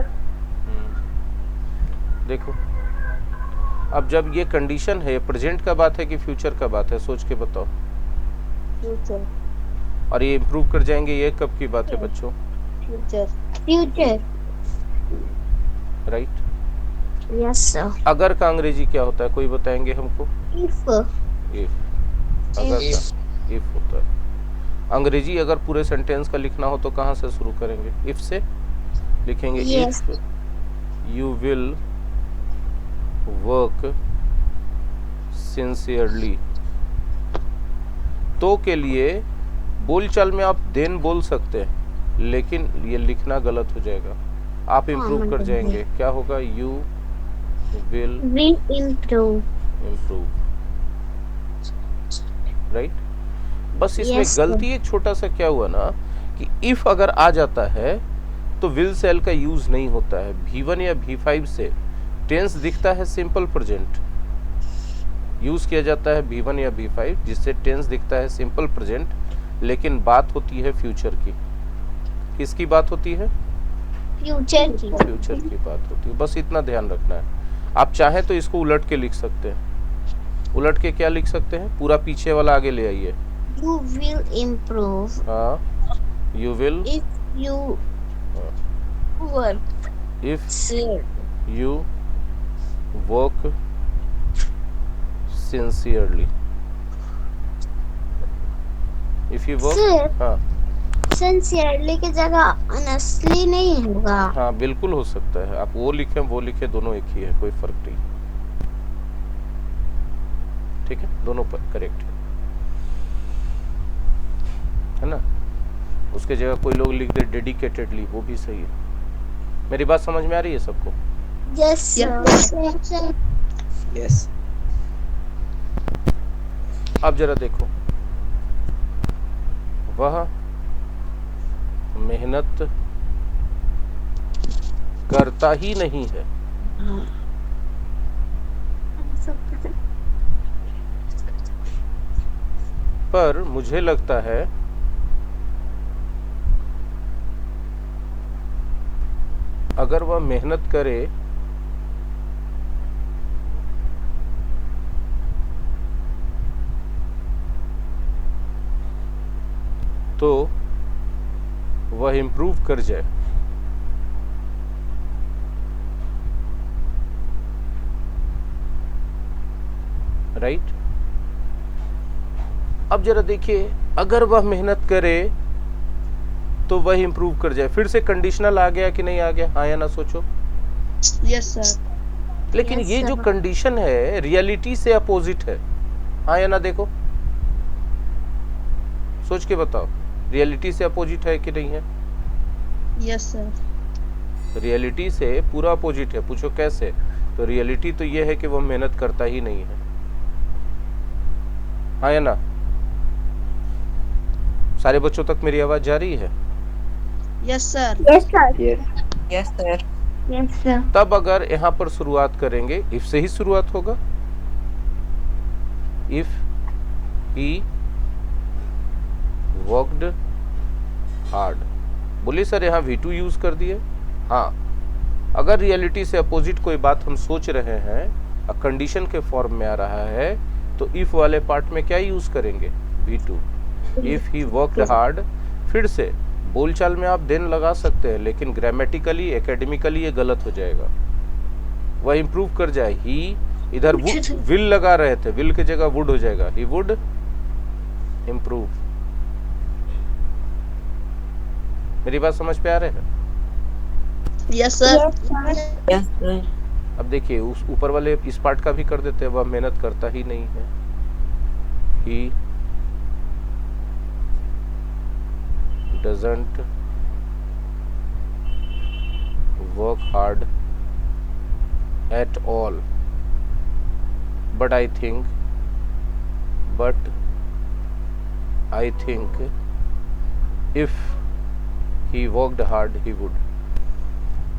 देखो, अब जब ये कंडीशन है, प्रेजेंट का बात है कि फ्यूचर का बात है? सोच के बताओ। फ्यूचर। और ये इम्प्रूव कर जाएंगे, ये कब की बात है बच्चों? Future. Future. Right. Yes sir. अगर का अंग्रेजी क्या होता है, कोई बताएंगे हमको? इफ। इफ। अगर का इफ होता है। अंग्रेजी अगर पूरे सेंटेंस का लिखना हो तो कहाँ से शुरू करेंगे? इफ से लिखेंगे। Yes. If you will work sincerely. तो के लिए बोलचाल में आप देन बोल सकते हैं, लेकिन ये लिखना गलत हो जाएगा। आप इम्प्रूव कर जाएंगे, क्या होगा? You will improve. राइट। बस इसमें Yes, sir. गलती एक छोटा सा क्या हुआ ना, कि इफ अगर आ जाता है तो विल सेल का यूज नहीं होता है। V1 या V5 से टेंस दिखता है सिंपल प्रेजेंट, यूज किया जाता है V1 या V5, जिससे टेंस दिखता है सिंपल प्रेजेंट, लेकिन बात होती है फ्यूचर की। किसकी बात होती है? फ्यूचर की। फ्यूचर की बात होती है। बस इतना ध्यान रखना है। आप चाहें तो इसको उलट के लिख सकते हैं। उलट के क्या लिख सकते हैं? पूरा पीछे वाला आगे ले आइए। You will improve हाँ, you will if you work if sincerely. you work sincerely. If you work, Sir, हाँ sincerely की जगह honestly नहीं होगा। हाँ बिल्कुल हो सकता है। आप वो लिखें वो लिखें, दोनों एक ही है, कोई फर्क नहीं। ठीक है, दोनों पर करेक्ट है ना? उसके जगह कोई लोग लिख दे डेडिकेटेडली, वो भी सही है। मेरी बात समझ में आ रही है सबको? Yes, sir. यस। अब जरा देखो, वह मेहनत करता ही नहीं है। पर मुझे लगता है अगर वह मेहनत करे तो वह इम्प्रूव कर जाए। राइट। अब जरा देखिए, अगर वह मेहनत करे तो वह इम्प्रूव कर जाए। फिर से कंडीशनल आ गया कि नहीं आ गया? हाँ या ना सोचो। Yes sir. लेकिन Yes, ये जो sir. कंडीशन है रियलिटी से अपोजिट है। हाँ या ना? देखो, सोच के बताओ, रियलिटी से अपोजिट है कि नहीं है? Yes sir. रियलिटी से पूरा अपोजिट है। पूछो कैसे? तो रियलिटी तो ये है कि वह मेहनत करता ही नहीं है। हाँ या ना? सारे बच्चों तक मेरी आवाज जा रही है? Yes sir. Yes, sir. Yes. Yes, sir. Yes, sir. तब अगर यहाँ पर शुरुआत करेंगे, इफ से ही शुरुआत होगा। If he worked hard. बोलिए सर यहाँ V2 यूज कर दिए। हाँ, अगर रियलिटी से अपोजिट कोई बात हम सोच रहे हैं, कंडीशन के फॉर्म में आ रहा है, तो इफ वाले पार्ट में क्या यूज करेंगे? V2। If he worked hard, फिर से बोलचाल में आप देन लगा सकते हैं, लेकिन ग्रामेटिकली एकेडमिकली ये गलत हो जाएगा। वह इम्प्रूव कर जाए। ही इधर विल लगा रहे थे, विल की जगह वुड हो जाएगा, ही वुड इम्प्रूव। मेरी बात समझ पे आ रहे है? Yes, sir. Yes, sir. अब देखिए उस ऊपर वाले इस पार्ट का भी कर देते हैं, वह मेहनत करता ही नहीं है। ही doesn't work hard at all, but I think if he worked hard he would।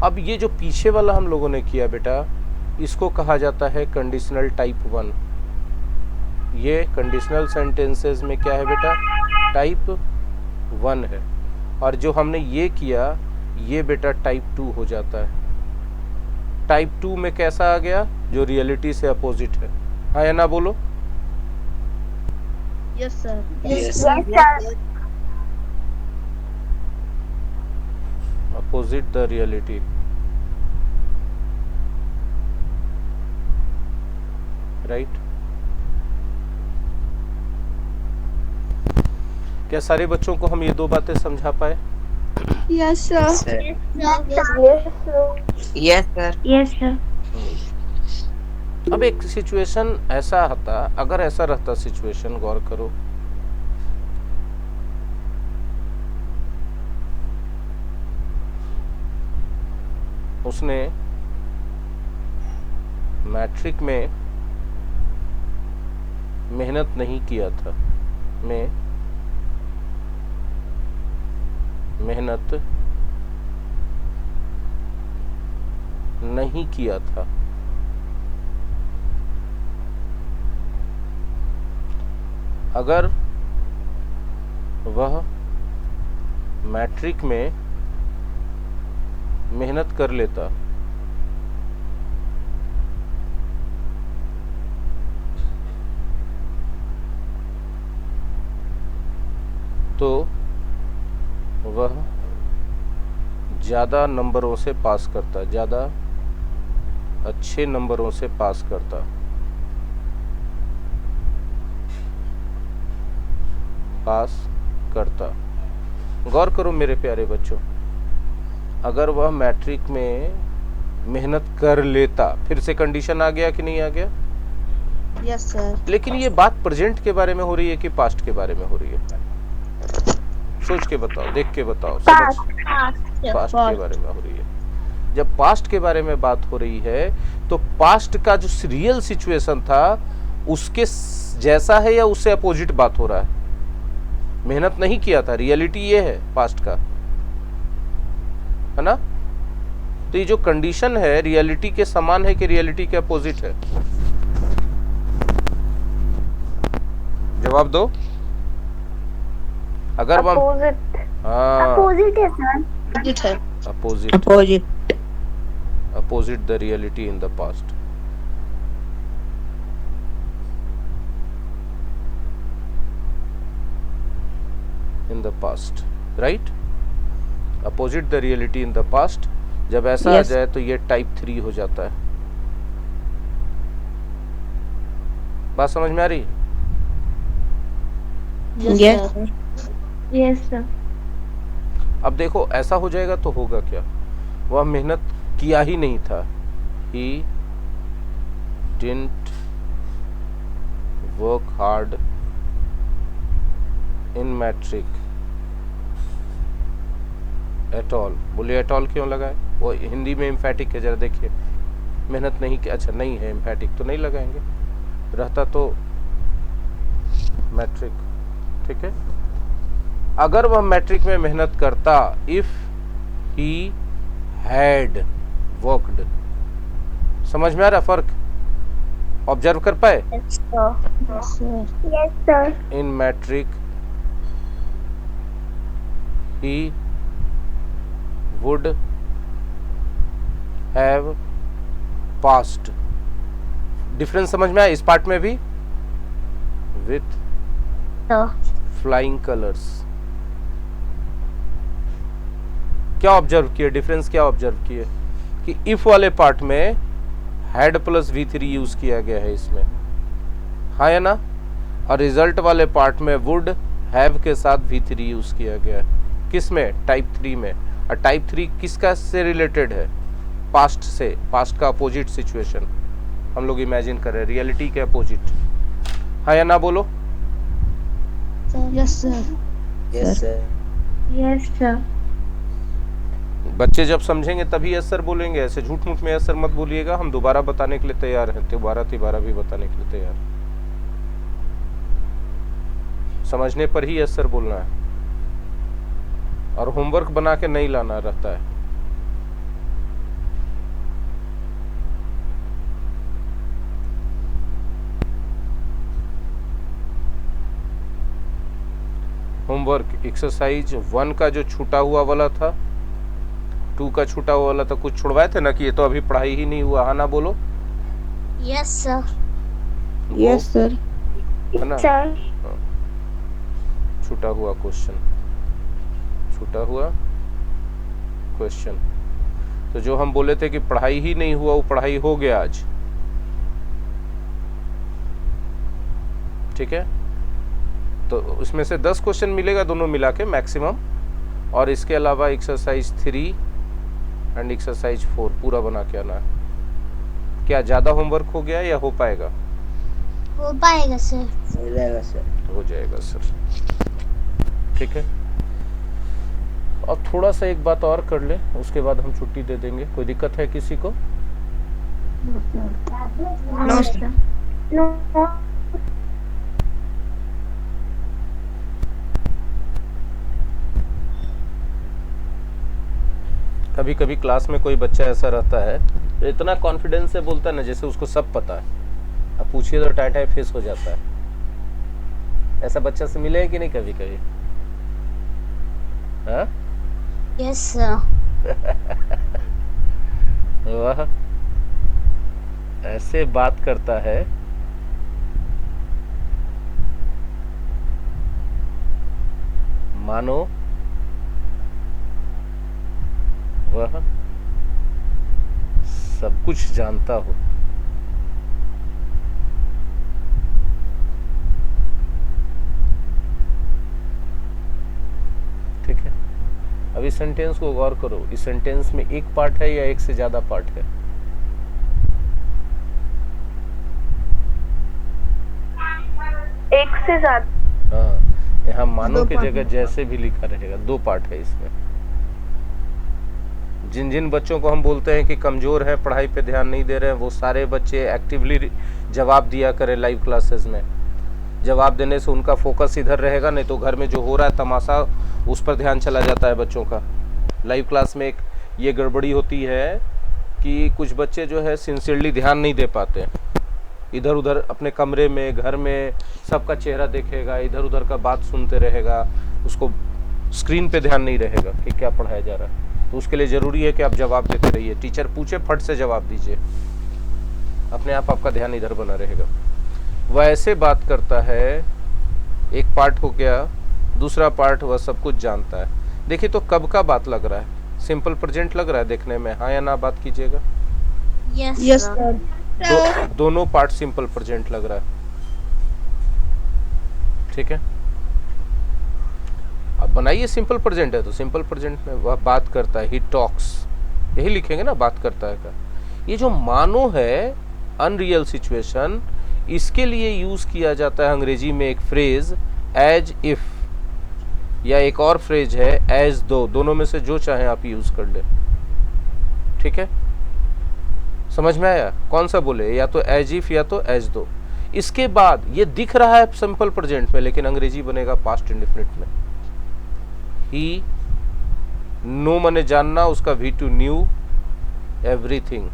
अब ये जो पीछे वाला हम लोगों ने किया बेटा, इसको कहा जाता है कंडीशनल टाइप 1। ये कंडीशनल सेंटेंसेस में क्या है बेटा? टाइप 1 है। और जो हमने ये किया, ये बेटा टाइप 2 हो जाता है। टाइप 2 में कैसा आ गया? जो रियलिटी से अपोजिट है। हाँ या ना बोलो? Yes, sir. Yes, sir. Opposite the reality, right? क्या सारे बच्चों को हम ये दो बातें समझा पाए? Yes, sir. Yes, sir. Yes, sir. अब एक सिचुएशन ऐसा आता, अगर ऐसा रहता सिचुएशन, गौर करो, उसने मैट्रिक में मेहनत नहीं किया था, मेहनत नहीं किया था। अगर वह मैट्रिक में मेहनत कर लेता तो वह ज़्यादा नंबरों से पास करता, ज़्यादा अच्छे नंबरों से पास करता। गौर करो मेरे प्यारे बच्चों, अगर वह मैट्रिक में मेहनत कर लेता, फिर से कंडीशन आ गया कि नहीं आ गया? Yes, sir. लेकिन ये बात प्रेजेंट के बारे में हो रही है कि पास्ट के बारे में हो रही है? सोच के बताओ, देख के बताओ, समझ। पास्ट के बारे में हो रही है। जब पास्ट के बारे में बात हो रही है तो पास्ट का जो रियल सिचुएशन था उसके जैसा है या उससे अपोजिट बात हो रहा है? मेहनत नहीं किया था, रियलिटी ये है पास्ट का, है ना? तो ये जो कंडीशन है रियलिटी के समान है कि रियलिटी के अपोजिट है? जवाब दो। अगर वह अपोजिट है सर। Opposite है। Opposite the reality in the past. In the past, right? Opposite the reality in the past. जब ऐसा आ जाए तो ये टाइप 3 हो जाता है। बात समझ में आ रही? Yes, sir. Yes, sir. अब देखो ऐसा हो जाएगा तो होगा क्या? वह मेहनत किया ही नहीं था। He didn't work hard in matric at all। बोलिए at all क्यों लगाए? वो हिंदी में एम्फेटिक है, जरा देखिए। मेहनत नहीं की, अच्छा नहीं है एम्फेटिक तो नहीं लगाएंगे, रहता तो मैट्रिक, ठीक है। अगर वह मैट्रिक में मेहनत करता, इफ ही हैड वर्कड। समझ में आ रहा फर्क? ऑब्जर्व कर पाए? Yes, sir. Yes, sir. In matric he would have passed. Difference समझ में आया इस पार्ट में भी? With Sir. Flying colours. क्या ऑब्जर्व किए, डिफरेंस क्या ऑब्जर्व किए कि इफ वाले पार्ट में हैड प्लस V3 यूज किया गया है इसमें, हाँ या ना, और रिजल्ट वाले पार्ट में वुड हैव के साथ V3 यूज किया गया है। किस में? टाइप 3 में। और टाइप 3 किसका से रिलेटेड है? पास्ट से, पास्ट का अपोजिट सिचुएशन हम लोग इमेजिन कर रहे हैं, रियलिटी के अपोजिट, हाँ या ना बोलो। Yes, sir. Yes, sir. Yes sir. बच्चे जब समझेंगे तभी यस सर बोलेंगे, ऐसे झूठ मूठ में यस सर मत बोलिएगा, हम दोबारा बताने के लिए तैयार हैं, दोबारा भी बताने के लिए तैयार। समझने पर ही यस सर बोलना है और होमवर्क बना के नहीं लाना रहता है। होमवर्क एक्सरसाइज 1 का जो छूटा हुआ वाला था, 2 का छूटा हुआ वाला था, कुछ छुड़वाए थे ना कि ये तो अभी पढ़ाई ही नहीं हुआ, हाँ ना बोलो। Yes sir. Yes, sir. है ना, सर छूटा हुआ क्वेश्चन, छूटा हुआ क्वेश्चन। तो जो हम बोले थे कि पढ़ाई ही नहीं हुआ, वो पढ़ाई हो गया आज, ठीक है। तो उसमें से 10 क्वेश्चन मिलेगा दोनों मिला के मैक्सिमम, और इसके अलावा एक्सरसाइज 3 एंड एक्सरसाइज 4 पूरा बना के आना है। क्या ज़्यादा होमवर्क हो गया या हो पाएगा? हो पाएगा सर। हो जाएगा सर। हो जाएगा सर, ठीक है। और थोड़ा सा एक बात और कर ले, उसके बाद हम छुट्टी दे देंगे। कोई दिक्कत है किसी को? No, sir. नो कभी कभी क्लास में कोई बच्चा ऐसा रहता है, तो इतना कॉन्फिडेंस से बोलता है ना जैसे उसको सब पता है, अब पूछिए तो टाइट फेस हो जाता है। ऐसा बच्चा से मिले कि नहीं कभी कभी? हाँ, यस सर। वह ऐसे बात करता है मानो वह सब कुछ जानता हो। ठीक है, अब इस सेंटेंस को गौर करो। इस सेंटेंस में एक पार्ट है या एक से ज्यादा पार्ट है? एक से ज्यादा। हाँ, यहाँ मानो दो की पार्ट जगह है। जैसे भी लिखा रहेगा, 2 पार्ट है इसमें। जिन जिन बच्चों को हम बोलते हैं कि कमजोर है, पढ़ाई पे ध्यान नहीं दे रहे हैं, वो सारे बच्चे एक्टिवली जवाब दिया करें लाइव क्लासेस में। जवाब देने से उनका फोकस इधर रहेगा, नहीं तो घर में जो हो रहा है तमाशा उस पर ध्यान चला जाता है बच्चों का। लाइव क्लास में एक ये गड़बड़ी होती है कि कुछ बच्चे जो है सिंसियरली ध्यान नहीं दे पाते, इधर उधर अपने कमरे में, घर में सबका चेहरा देखेगा, इधर उधर का बात सुनते रहेगा, उसको स्क्रीन पे ध्यान नहीं रहेगा कि क्या पढ़ाया जा रहा है। तो उसके लिए ज़रूरी है कि आप जवाब देते रहिए, टीचर पूछे फट से जवाब दीजिए, अपने आप आपका ध्यान इधर बना रहेगा। वह ऐसे बात करता है, एक पार्ट हो गया। दूसरा पार्ट, वह सब कुछ जानता है। देखिए तो कब का बात लग रहा है? सिंपल प्रेजेंट लग रहा है देखने में, हाँ या ना बात कीजिएगा। Yes Yes, sir. sir. दोनों पार्ट सिंपल प्रेजेंट लग रहा है, ठीक है। अब बनाइए सिंपल प्रेजेंट है तो सिंपल प्रेजेंट में वह बात करता है, ही टॉक्स, यही लिखेंगे ना, बात करता है का। ये जो मानो है, अनरियल सिचुएशन, इसके लिए यूज किया जाता है अंग्रेजी में एक फ्रेज एज इफ, या एक और फ्रेज है एज दो। दोनों में से जो चाहे आप यूज कर ले, ठीक है। समझ में आया? कौन सा बोले, या तो एज इफ या तो एज दो। इसके बाद ये दिख रहा है सिंपल प्रेजेंट में, लेकिन अंग्रेजी बनेगा पास्ट इंडेफिनिट में। ही, नो माने जानना, उसका V2 न्यू एवरीथिंग।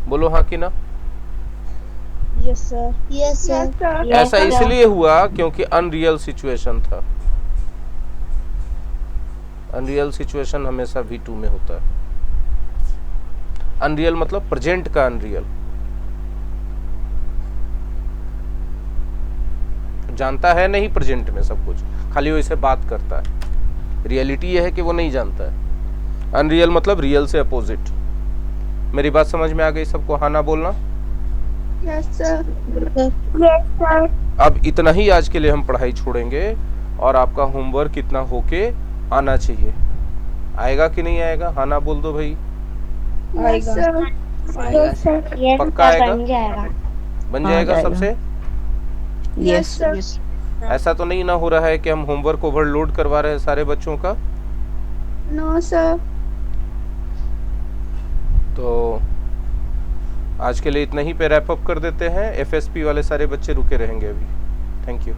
बोलो हाँ कि ना? Yes, sir. Yes, sir. ऐसा इसलिए हुआ क्योंकि अनरियल सिचुएशन था। अनरियल सिचुएशन हमेशा V2 में होता है। अनरियल मतलब प्रेजेंट का अनरियल। जानता है नहीं प्रेजेंट में सब कुछ, खाली वो इसे बात करता है। रियलिटी ये है कि वो नहीं जानता है। अनरियल मतलब रियल से अपोजिट। मेरी बात समझ में आ गई सबको? हाँ ना बोलना। Yes sir. Yes sir. अब इतना ही आज के लिए हम पढ़ाई छोड़ेंगे और आपका होमवर्क इतना होके आना चाहिए। आएगा कि नहीं आएगा? हाँ ना बोल दो भाई। Yes sir. Yes sir. Yes पक्का सर, आएगा? बन जाएगा। बन हाँ, जाएगा जाएगा। सबसे? Yes sir. ऐसा तो नहीं ना हो रहा है कि हम होमवर्क ओवरलोड करवा रहे हैं सारे बच्चों का? No sir. तो आज के लिए इतना ही पे रैप अप कर देते हैं। एफएसपी वाले सारे बच्चे रुके रहेंगे अभी। Thank you.